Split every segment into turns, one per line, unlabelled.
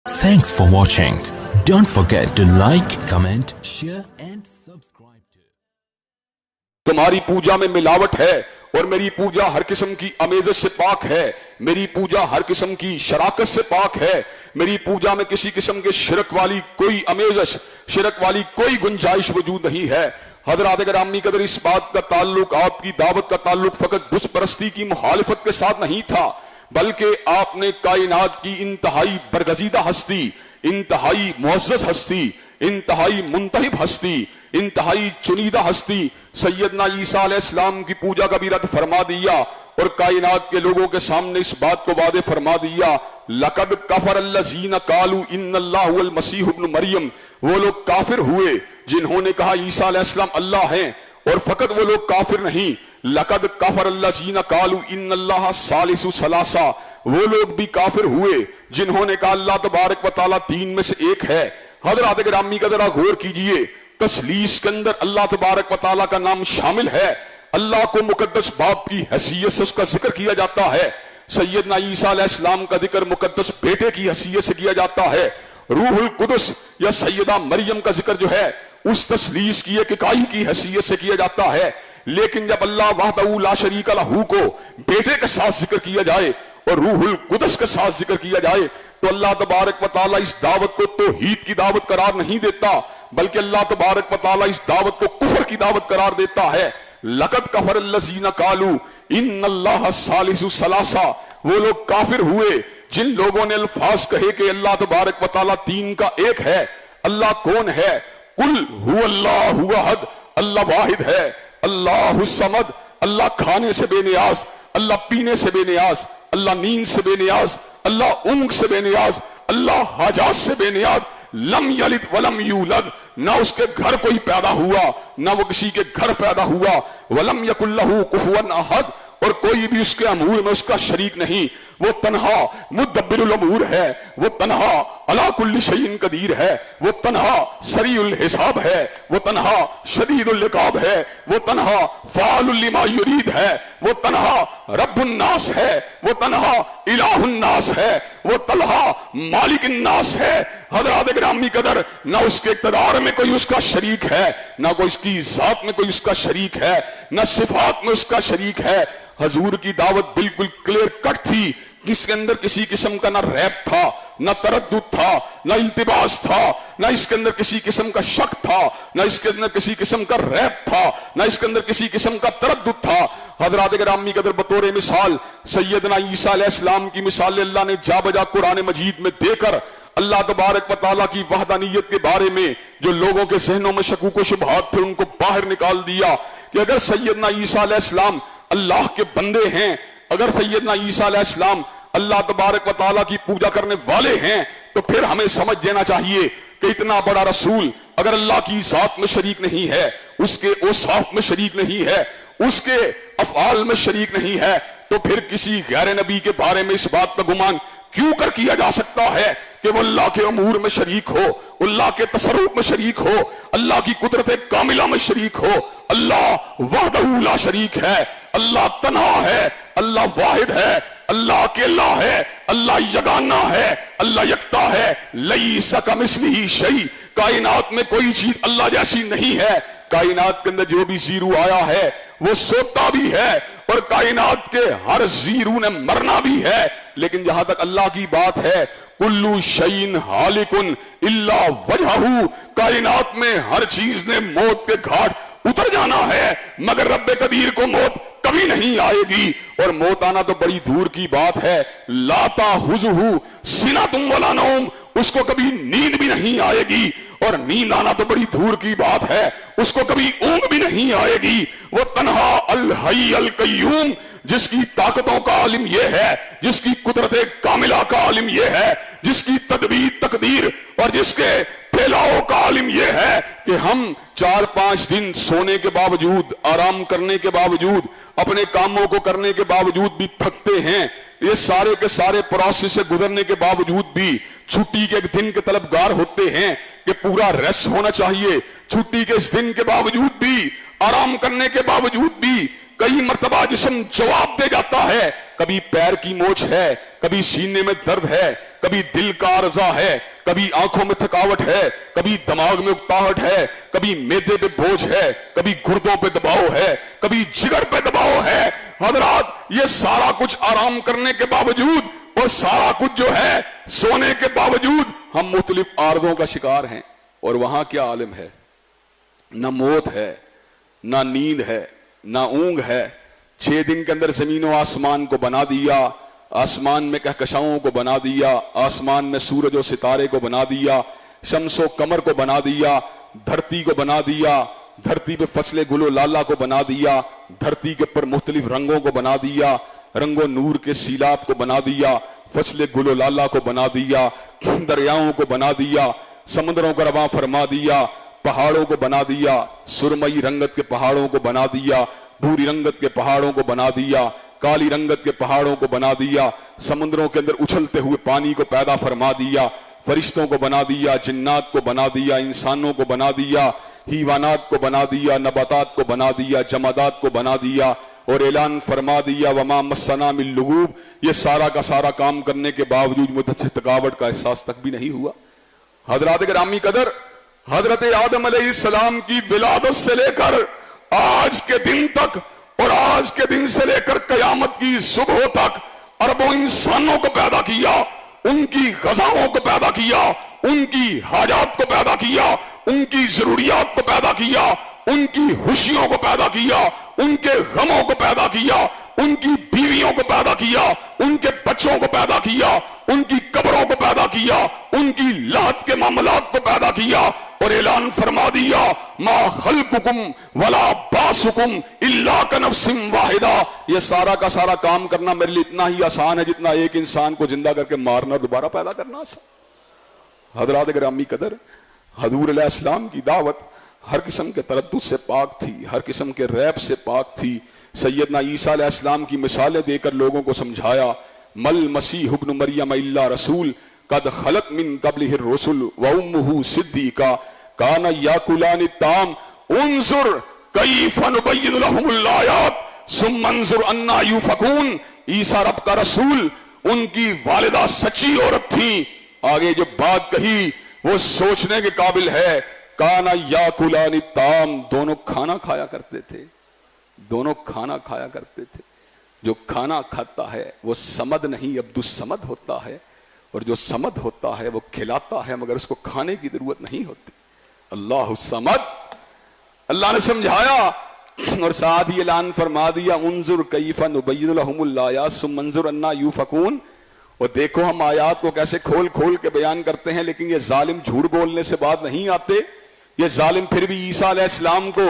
Thanks for watching. Don't forget to like, comment, share and subscribe to.
تمہاری پوجا میں ملاوٹ ہے اور میری پوجا ہر قسم کی امیزش سے پاک ہے. میری پوجا ہر قسم کی شراکت سے پاک ہے. میری پوجا میں کسی قسم کے شرک والی کوئی امیزش، شرک والی کوئی گنجائش وجود نہیں ہے. حضرات گرامی قدر، اس بات کا تعلق، آپ کی دعوت کا تعلق فقط بت پرستی کی مخالفت کے ساتھ نہیں تھا، بلکہ آپ نے کائنات کی انتہائی برگزیدہ ہستی، انتہائی معزز ہستی، انتہائی منتخب ہستی، انتہائی چنیدہ ہستی سیدنا عیسیٰ علیہ السلام کی پوجا کا بھی رد فرما دیا اور کائنات کے لوگوں کے سامنے اس بات کو واضح فرما دیا. لَقَدْ كَفَرَ الَّذِينَ قَالُوا إِنَّ اللَّهَ هُوَ الْمَسِيحُ ابْنُ مَرْيَمَ. وہ لوگ کافر ہوئے جنہوں نے کہا عیسیٰ علیہ السلام اللہ ہیں، اور فقط وہ لوگ کافر نہیں، لَقَدْ كَفَرَ الَّذِينَ قَالُوا إِنَّ اللَّهَ ثَالِثُ ثَلَاثَةٍ. وہ لوگ بھی کافر ہوئے جنہوں نے کہا اللہ تبارک و تعالیٰ تین میں سے ایک ہے. حضرات گرامی کا ذرا غور کیجئے، تثلیث کے اندر اللہ تبارک و تعالیٰ کا نام شامل ہے. اللہ کو مقدس باپ کی حیثیت سے اس کا ذکر کیا جاتا ہے. سیدنا عیسیٰ علیہ السلام کا ذکر مقدس بیٹے کی حیثیت سے کیا جاتا ہے. روح القدس یا سیدہ مریم کا ذکر جو ہے اس تثلیث کی ایک اکائی کی حیثیت سے کیا جاتا ہے. لیکن جب اللہ وحدہ لا شریک لہ کو بیٹے کے ساتھ ذکر کیا جائے اور روح القدس کے ساتھ ذکر کیا جائے تو اللہ تبارک و تعالیٰ اس دعوت کو توحید کی دعوت قرار نہیں دیتا، بلکہ اللہ تبارک و تعالیٰ اس دعوت کو کفر کی دعوت قرار دیتا ہے. لَقَدْ كَفَرَ الَّذِينَ قَالُوا إِنَّ اللَّهَ ثَالِثُ ثَلَاثَةٍ. وہ لوگ کافر ہوئے جن لوگوں نے الفاظ کہے کہ اللہ تبارک و تعالیٰ تین کا ایک ہے. اللہ کون ہے؟ قُلْ هُوَ اللَّهُ أَحَدٌ. اللہ واحد ہے. اللہ الصمد. اللہ کھانے سے بے نیاز، اللہ پینے سے بے نیاز، اللہ نیند سے بے نیاز، اللہ اونگ سے بے نیاز، اللہ حاجات سے بے نیاز. لم یلد ولم یولد. نہ اس کے گھر کوئی پیدا ہوا نہ وہ کسی کے گھر پیدا ہوا. ولم یکن لہ کفوا احد. اور کوئی بھی اس کے امور میں اس کا شریک نہیں. وہ تنہا مدبر الامور ہے، وہ تنہا علی کل شیء قدیر ہے، وہ تنہا سریع الحساب ہے، وہ تنہا شدید العقاب ہے، وہ تنہا فعال لما یرید ہے، وہ تنہا رب الناس ہے، وہ تنہا الہ الناس ہے، وہ تنہا مالک الناس ہے. حضرات گرامی قدر، نہ اس کے اقتدار میں کوئی اس کا شریک ہے، نہ کوئی اس کی ذات میں کوئی اس کا شریک ہے، نہ صفات میں اس کا شریک ہے. حضور کی دعوت بالکل کلیئر کٹ تھی، اس کے اندر کسی قسم کا نہ ریب تھا، نہ تردد تھا، نہ التباس تھا، نہ اس کے اندر کسی قسم کا شک تھا، نہ اس کے اندر کسی قسم کا ریب تھا، نہ اس کے اندر کسی قسم کا تردد تھا. حضرات گرامی قدر، بطور مثال سیدنا عیسیٰ علیہ السلام کی مثال اللہ نے جا بجا قرآن مجید میں دے کر اللہ تبارک و تعالیٰ کی وحدانیت کے بارے میں جو لوگوں کے ذہنوں میں شکوک و شبہات تھے ان کو باہر نکال دیا کہ اگر سیدنا عیسیٰ علیہ السلام اللہ کے بندے ہیں، اگر سیدنا عیسیٰ علیہ السلام اللہ تبارک و تعالیٰ کی پوجا کرنے والے ہیں، تو پھر ہمیں سمجھ لینا چاہیے کہ اتنا بڑا رسول اگر اللہ کی ذات میں شریک نہیں ہے، اس کے اوصاف میں شریک نہیں ہے، اس کے افعال میں شریک نہیں ہے، تو پھر کسی غیر نبی کے بارے میں اس بات کا گمان کیوں کر کیا جا سکتا ہے کہ وہ اللہ کے امور میں شریک ہو، اللہ کے تصرف میں شریک ہو، اللہ کی قدرت کاملہ میں شریک ہو. اللہ وحدہ لا شریک ہے، اللہ تنہا ہے، اللہ واحد ہے، اللہ اکیلا ہے، اللہ یگانہ ہے، اللہ یکتا ہے. لیس کمثلہ شیء. کائنات میں کوئی چیز اللہ جیسی نہیں ہے. کائنات کے اندر جو بھی زیرو آیا ہے وہ سوتا بھی ہے اور کائنات کے ہر زیرو نے مرنا بھی ہے. لیکن جہاں تک اللہ کی بات ہے، کلو شیء ہالک الا وجہہ. کائنات میں ہر چیز نے موت کے گھاٹ اتر جانا ہے، مگر رب قدیر کو موت کبھی نہیں آئے گی. اور موت آنا تو بڑی دور کی بات ہے. لا تأخذہ سنۃ ولا نوم. اس کو کبھی نیند بھی نہیں آئے گی. اور نیند آنا تو بڑی دور کی بات ہے، اس کو کبھی اونگ بھی نہیں آئے گی. وہ تنہا الحی القیوم، جس کی طاقتوں کا عالم یہ ہے، جس کی قدرت کاملہ کا عالم یہ ہے، جس کی تدبیر تقدیر اور جس کے پھیلاؤ کا عالم یہ ہے کہ ہم 4-5 دن سونے کے باوجود، آرام کرنے کے باوجود، اپنے کاموں کو کرنے کے باوجود بھی تھکتے ہیں. یہ سارے کے سارے پروسیس سے گزرنے کے باوجود بھی چھٹی کے ایک دن کے طلبگار ہوتے ہیں کہ پورا ریسٹ ہونا چاہیے. چھٹی کے اس دن کے باوجود بھی، آرام کرنے کے باوجود بھی کئی مرتبہ جسم جواب دے جاتا ہے. کبھی پیر کی موچ ہے, کبھی سینے میں درد ہے, کبھی دل کا عرضہ ہے, کبھی آنکھوں میں تھکاوٹ ہے, کبھی دماغ میں اکتاہٹ ہے, کبھی معدے پہ بوجھ ہے, کبھی گردوں پہ دباؤ ہے, کبھی جگر پہ دباؤ ہے. حضرات یہ سارا کچھ آرام کرنے کے باوجود اور سارا کچھ جو ہے سونے کے باوجود ہم مختلف عارضوں کا شکار ہیں. اور وہاں کیا عالم ہے, نہ موت ہے, نہ نیند ہے, نہ اونگ ہے. 6 دن کے اندر زمین و آسمان کو بنا دیا, آسمان میں کہکشاؤں کو بنا دیا, آسمان میں سورج و ستارے کو بنا دیا, شمس و قمر کو بنا دیا, دھرتی کو بنا دیا, دھرتی پہ فصل گل و لالا کو بنا دیا, دھرتی کے پر مختلف رنگوں کو بنا دیا, رنگ و نور کے سیلاب کو بنا دیا, فصل گل و لالا کو بنا دیا, دریاؤں کو بنا دیا, سمندروں کو رواں فرما دیا, پہاڑوں کو بنا دیا, سرمئی رنگت کے پہاڑوں کو بنا دیا, بھوری رنگت کے پہاڑوں کو بنا دیا, کالی رنگت کے پہاڑوں کو بنا دیا, سمندروں کے اندر اچھلتے ہوئے پانی کو پیدا فرما دیا, فرشتوں کو بنا دیا, جنات کو بنا دیا, انسانوں کو بنا دیا, حیوانات کو بنا دیا, نباتات کو بنا دیا, جمادات کو بنا دیا, اور اعلان فرما دیا وما مسنا من لغوب. یہ سارا کا سارا کام کرنے کے باوجود مجھے تھکاوٹ کا احساس تک بھی نہیں ہوا. حضرات گرامی قدر, حضرت آدم علیہ السلام کی ولادت سے لے کر آج کے دن تک اور آج کے دن سے لے کر قیامت کی صبح تک اربوں انسانوں کو پیدا کیا, ان کی غذاؤں کو پیدا کیا, ان کی حاجات کو پیدا کیا, ان کی ضروریات کو پیدا کیا, ان کی خوشیوں کو پیدا کیا, ان کے غموں کو پیدا کیا, ان کی بیویوں کو پیدا کیا, ان کے بچوں کو پیدا کیا, ان کی قبروں کو پیدا کیا, ان کی لاحت کے معاملات کو پیدا کیا, اور اعلان فرما دیا ما خلقکم ولا باسکم الا کنفس واحدہ. یہ سارا کا سارا کام کرنا میرے لیے اتنا ہی آسان ہے جتنا ایک انسان کو زندہ کر کے مارنا اور دوبارہ پیدا کرنا آسان. حضرات گرامی قدر, حضور علیہ السلام کی دعوت ہر قسم کے تردد سے پاک تھی, ہر قسم کے ریب سے پاک تھی. سیدنا عیسیٰ علیہ السلام کی مثالیں دے کر لوگوں کو سمجھایا مل مسیح ابن مریم الا رسول قد خلت من قبلہ الرسل وامہ صدیقہ کانا یاکلان الطعام انظر کیف نبین لہم الآیات ثم انظر انا یوفکون. عیسیٰ رب کا رسول, ان کی والدہ سچی عورت تھی. آگے جو بات کہی وہ سوچنے کے قابل ہے. کانا یاکلان الطعام, دونوں کھانا کھایا کرتے تھے, دونوں کھانا کھایا کرتے تھے. جو کھانا کھاتا ہے وہ صمد نہیں عبد الصمد ہوتا ہے, اور جو صمد ہوتا ہے وہ کھلاتا ہے مگر اس کو کھانے کی ضرورت نہیں ہوتی. اللہ الصمد, اللہ نے سمجھایا اور ساتھ ہی اعلان فرما دیا انظر کیف نبین لہم الآیات ثم انظر انا یوفکون. اور دیکھو ہم آیات کو کیسے کھول کھول کے بیان کرتے ہیں, لیکن یہ ظالم جھوٹ بولنے سے بات نہیں آتے. یہ ظالم پھر بھی عیسیٰ علیہ السلام کو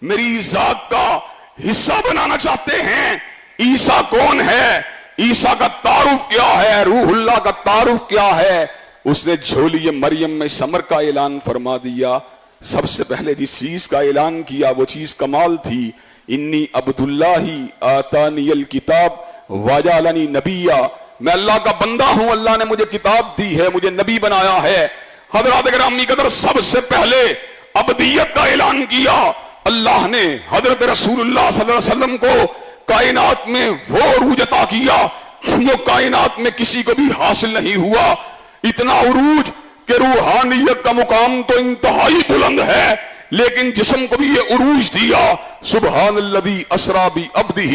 میری ذات کا حصہ بنانا چاہتے ہیں. عیسیٰ کون ہے, عیسیٰ کا تعارف کیا ہے, روح اللہ کا تعارف کیا ہے. اس نے جھولی مریم میں ثمر کا اعلان فرما دیا. سب سے پہلے جس چیز کا اعلان کیا وہ چیز کمال تھی. انی عبداللہ آتانی الکتاب وجعلنی نبیا, میں اللہ کا بندہ ہوں, اللہ نے مجھے کتاب دی ہے, مجھے نبی بنایا ہے. حضرات گرامی قدر, سب سے پہلے عبدیت کا اعلان کیا اللہ نے. حضرت رسول اللہ صلی اللہ علیہ وسلم کو کائنات میں وہ عروج عطا کیا جو کائنات میں کسی کو بھی حاصل نہیں ہوا. اتنا عروج کہ روحانیت کا مقام تو انتہائی بلند ہے, لیکن جسم کو بھی یہ عروج دیا. سبحان الذی اسری بعبدہ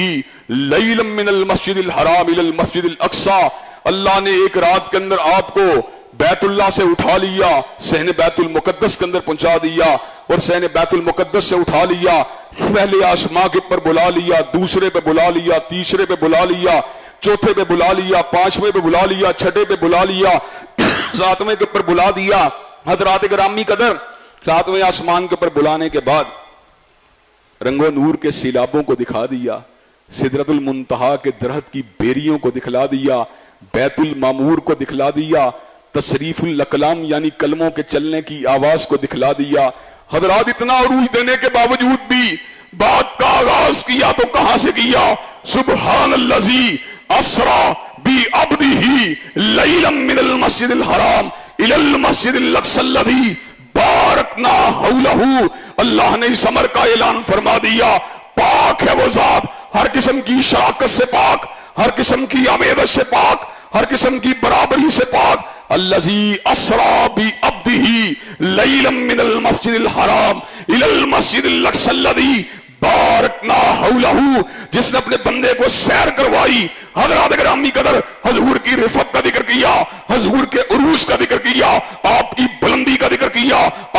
لیلا من المسجد الحرام الی المسجد الاقصی. اللہ نے ایک رات کے اندر آپ کو بیت اللہ سے اٹھا لیا, صحن بیت المقدس کے اندر پہنچا دیا, اور صحن بیت المقدس سے اٹھا لیا, پہلے آسمان کے پر بلا لیا, دوسرے پہ بلا لیا, تیسرے پہ بلا لیا, چوتھے پہ بلا لیا, پانچویں پہ بلا لیا, چھٹے پہ بلا لیا, ساتویں کے پر بلا دیا. حضرات گرامی قدر, ساتویں آسمان کے پر بلانے کے بعد رنگ و نور کے سیلابوں کو دکھا دیا, سدرۃ المنتہا کے درخت کی بیریوں کو دکھلا دیا, بیت المعمور کو دکھلا دیا, تصریف الاقلام یعنی کلموں کے چلنے کی آواز کو دکھلا دیا. حضرات اتنا عروج دینے کے باوجود بھی بات کا آغاز کیا تو کہاں سے کیا؟ سبحان الذی اسری بعبدہ لیلا من المسجد الحرام الی المسجد الاقصی الذی بارکنا حولہ. اللہ نے اس امر کا اعلان فرما دیا, پاک ہے وہ ذات، ہر قسم کی شراکت سے پاک، ہر قسم کی امیدت سے پاک، ہر قسم کی برابری سے پاک۔ الذی اسرا بعبدہ لیلا من المسجد الحرام الی المسجد الاقصی الذی بارکنا حولہ، جس نے اپنے بندے کو سیر کروائی۔ حضرات گرامی قدر، حضور کی رفعت کا ذکر کیا، حضور کے عروج کا ذکر کیا، آپ کی بلندی کا ذکر کیا،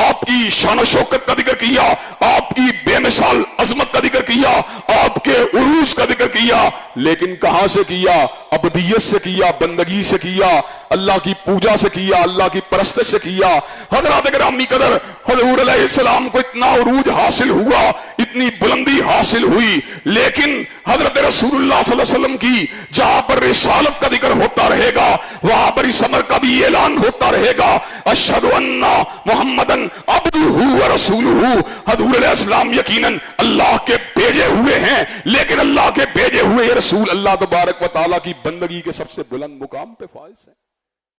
آپ کی شان و شوکت کا ذکر کیا، آپ کی بے مثال عظمت کا ذکر کیا، آپ کے عروج کا ذکر کیا، لیکن کہاں سے کیا؟ عبدیت سے کیا، بندگی سے کیا، اللہ کی پوجا سے کیا، اللہ کی پرستش سے کیا۔ حضرات گرامی قدر، حضور علیہ السلام کو اتنا عروج حاصل ہوا، اتنی بلندی حاصل ہوئی، لیکن حضرت رسول اللہ صلی اللہ علیہ وسلم کی جہاں پر رسالت کا ذکر ہوتا رہے گا، وہاں پر اس امر کا بھی اعلان ہوتا رہے گا، اشہد ان محمدن عبدہ و رسولہ، حضور علیہ السلام یقیناً اللہ کے بھیجے ہوئے ہیں، لیکن اللہ کے بھیجے ہوئے رسول اللہ تبارک و تعالیٰ کی بندگی کے سب سے بلند مقام پہ فائز ہیں۔